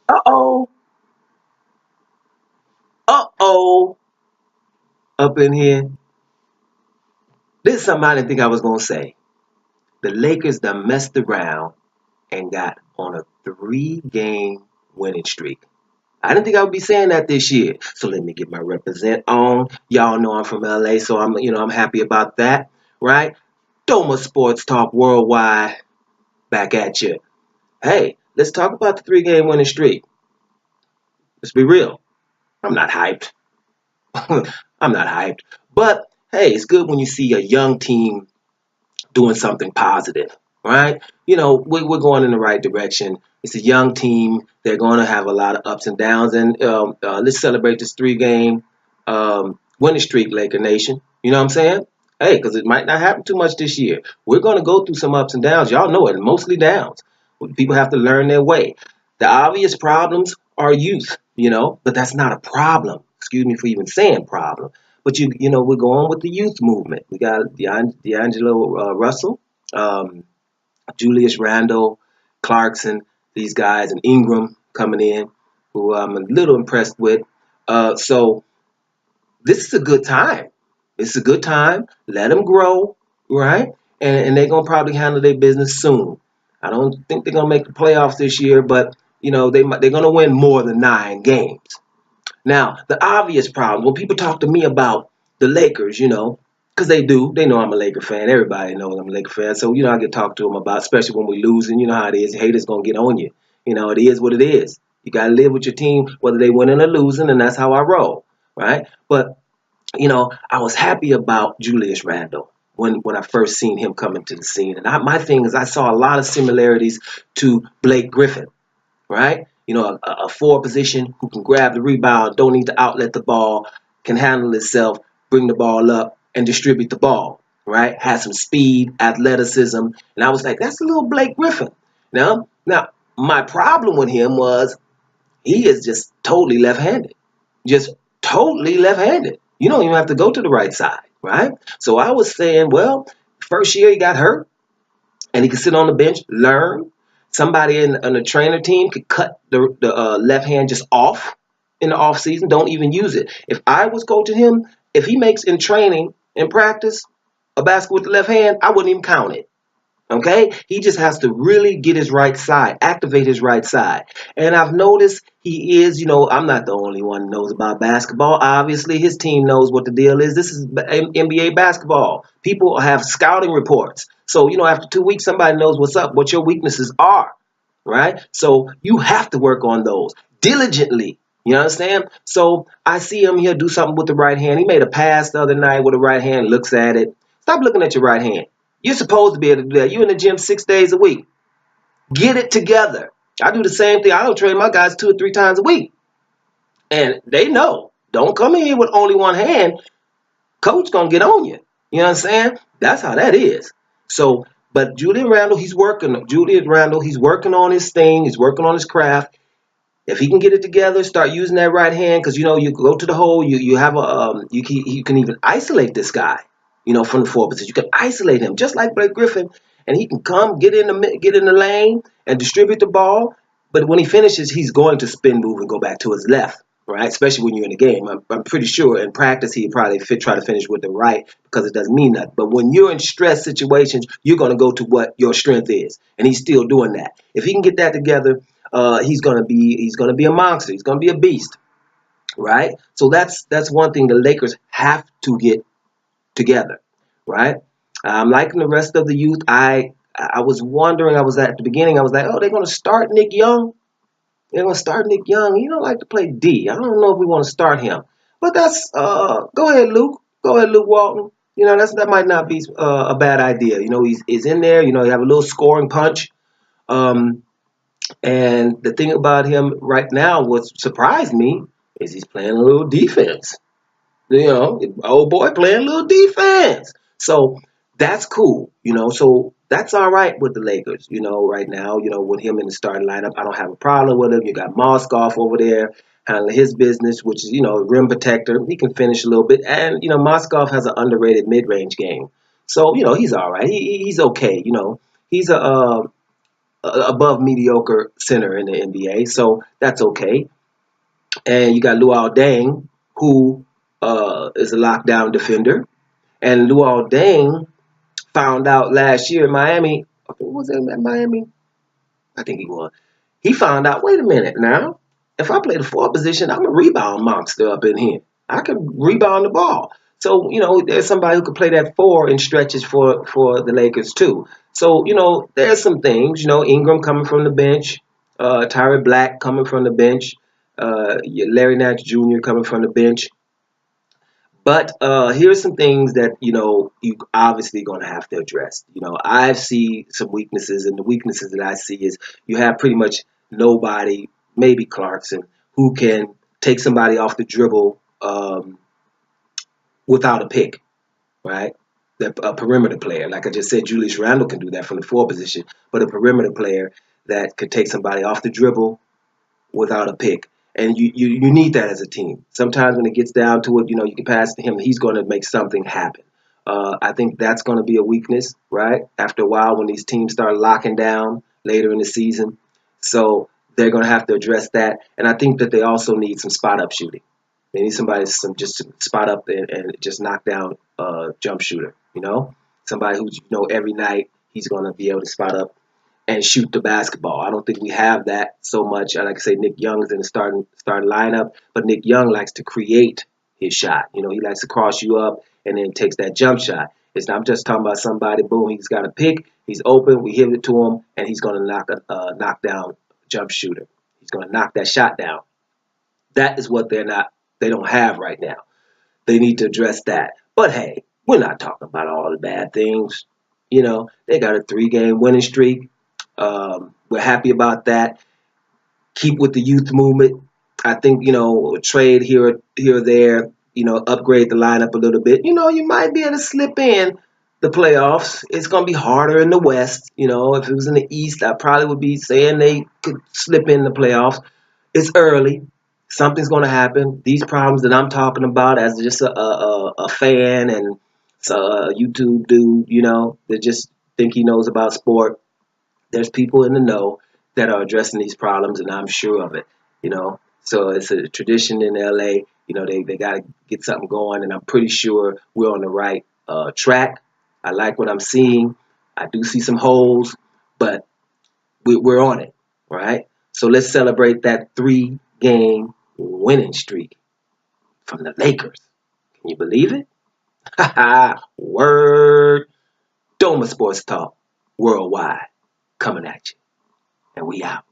Uh-oh. Uh-oh. Up in here. This is something I didn't think I was going to say. The Lakers done messed around and got on a three-game winning streak. I didn't think I would be saying that this year. So let me get my represent on. Y'all know I'm from LA, so I'm happy about that, right? Doma Sports Talk Worldwide back at you. Hey, let's talk about the three-game winning streak. Let's be real. I'm not hyped. I'm not hyped. But hey, it's good when you see a young team doing something positive, right? We're going in the right direction. It's a young team. They're going to have a lot of ups and downs. And let's celebrate this three-game winning streak, Laker Nation. You know what I'm saying? Hey, because it might not happen too much this year. We're going to go through some ups and downs. Y'all know it, mostly downs. People have to learn their way. The obvious problems are youth, but that's not a problem. Excuse me for even saying problem. But we're going with the youth movement. We got D'Angelo Russell, um, Julius Randle, Clarkson, these guys, and Ingram coming in, who I'm a little impressed with. So this is a good time. It's a good time. Let them grow, right? And they're gonna probably handle their business soon. I don't think they're gonna make the playoffs this year, but they're gonna win more than 9 games. Now, the obvious problem when people talk to me about the Lakers, because they know I'm a Laker fan. Everybody knows I'm a Laker fan. So, I get talked to them about, especially when we losing. You know how it is. Haters going to get on you. It is what it is. You got to live with your team, whether they winning or losing, and that's how I roll, right? But, I was happy about Julius Randle when I first seen him come into the scene. And my thing is I saw a lot of similarities to Blake Griffin, right? A forward position who can grab the rebound, don't need to outlet the ball, can handle itself, bring the ball up, and distribute the ball, right? Has some speed, athleticism. And I was like, that's a little Blake Griffin. Now, my problem with him was he is just totally left-handed. Just totally left-handed. You don't even have to go to the right side, right? So I was saying, well, first year he got hurt and he could sit on the bench, learn. Somebody in a trainer team could cut the left hand just off in the off season. Don't even use it. If I was coaching him, if he makes in training in practice a basket with the left hand, I wouldn't even count it. Okay, he just has to really get his right side, activate his right side. And I've noticed he is, I'm not the only one who knows about basketball. Obviously, his team knows what the deal is. This is NBA basketball. People have scouting reports. So, after 2 weeks, somebody knows what's up, what your weaknesses are, right? So you have to work on those diligently. You understand? So I see him here do something with the right hand. He made a pass the other night with the right hand, looks at it. Stop looking at your right hand. You're supposed to be able to do that. You're in the gym 6 days a week. Get it together. I do the same thing. I don't train my guys 2 or 3 times a week. And they know. Don't come in here with only one hand. Coach gonna get on you. You know what I'm saying? That's how that is. So, but Julius Randle, he's working. Julius Randle, he's working on his thing. He's working on his craft. If he can get it together, start using that right hand, because you go to the hole, you have you can even isolate this guy, from the forward position. You can isolate him just like Blake Griffin, and he can come get in the lane and distribute the ball. But when he finishes, he's going to spin move and go back to his left, right? Especially when you're in the game. I'm pretty sure in practice he'd probably try to finish with the right because it doesn't mean nothing. But when you're in stress situations, you're going to go to what your strength is, and he's still doing that. If he can get that together, he's gonna be a monster. He's gonna be a beast, right? So that's one thing the Lakers have to get together, right? I'm liking the rest of the youth. I was wondering. I was at the beginning. I was like, oh, they're gonna start Nick Young. They're gonna start Nick Young. He don't like to play D. I don't know if we want to start him. But that's go ahead, Luke. Go ahead, Luke Walton. That might not be a bad idea. He's in there. You have a little scoring punch. Um, and the thing about him right now, what surprised me, is he's playing a little defense. Old boy playing a little defense. So that's cool. So that's all right with the Lakers. Right now, with him in the starting lineup, I don't have a problem with him. You got Moskoff over there handling his business, which is, rim protector. He can finish a little bit. And, Moskoff has an underrated mid-range game. So, he's all right. He's okay. He's above mediocre center in the NBA, so that's okay. And you got Luol Deng, who is a lockdown defender. And Luol Deng found out last year in Miami. Was it in Miami? I think he was. He found out, wait a minute now, if I play the forward position, I'm a rebound monster up in here. I can rebound the ball. So, there's somebody who could play that four in stretches for the Lakers too. So, there's some things, Ingram coming from the bench, Tyra Black coming from the bench, Larry Nance Jr. coming from the bench. But here's some things that you obviously going to have to address. I see some weaknesses, and the weaknesses that I see is you have pretty much nobody, maybe Clarkson, who can take somebody off the dribble without a pick, right? A perimeter player, like I just said, Julius Randle can do that from the four position, but a perimeter player that could take somebody off the dribble without a pick. And you need that as a team. Sometimes when it gets down to it, you can pass to him. He's going to make something happen. I think that's going to be a weakness, right? After a while, when these teams start locking down later in the season. So they're going to have to address that. And I think that they also need some spot up shooting. They need somebody just spot up and just knock down a jump shooter, Somebody who's, every night he's going to be able to spot up and shoot the basketball. I don't think we have that so much. Like I say, Nick Young is in the starting lineup, but Nick Young likes to create his shot. He likes to cross you up and then takes that jump shot. I'm just talking about somebody, boom, he's got a pick, he's open, we hit it to him, and he's going to knock down jump shooter. He's going to knock that shot down. That is what they don't have right now. They need to address that. But hey, we're not talking about all the bad things. They got a 3-game winning streak. We're happy about that. Keep with the youth movement. I think, trade here or there, upgrade the lineup a little bit. You might be able to slip in the playoffs. It's going to be harder in the West. If it was in the East, I probably would be saying they could slip in the playoffs. It's early. Something's going to happen. These problems that I'm talking about as just a fan and a YouTube dude, that just think he knows about sport. There's people in the know that are addressing these problems, and I'm sure of it. So it's a tradition in LA. They got to get something going, and I'm pretty sure we're on the right track. I like what I'm seeing. I do see some holes, but we're on it, right? So let's celebrate that 3-game winning streak from the Lakers. Can you believe it? Word. Doma Sports Talk Worldwide coming at you. And we out.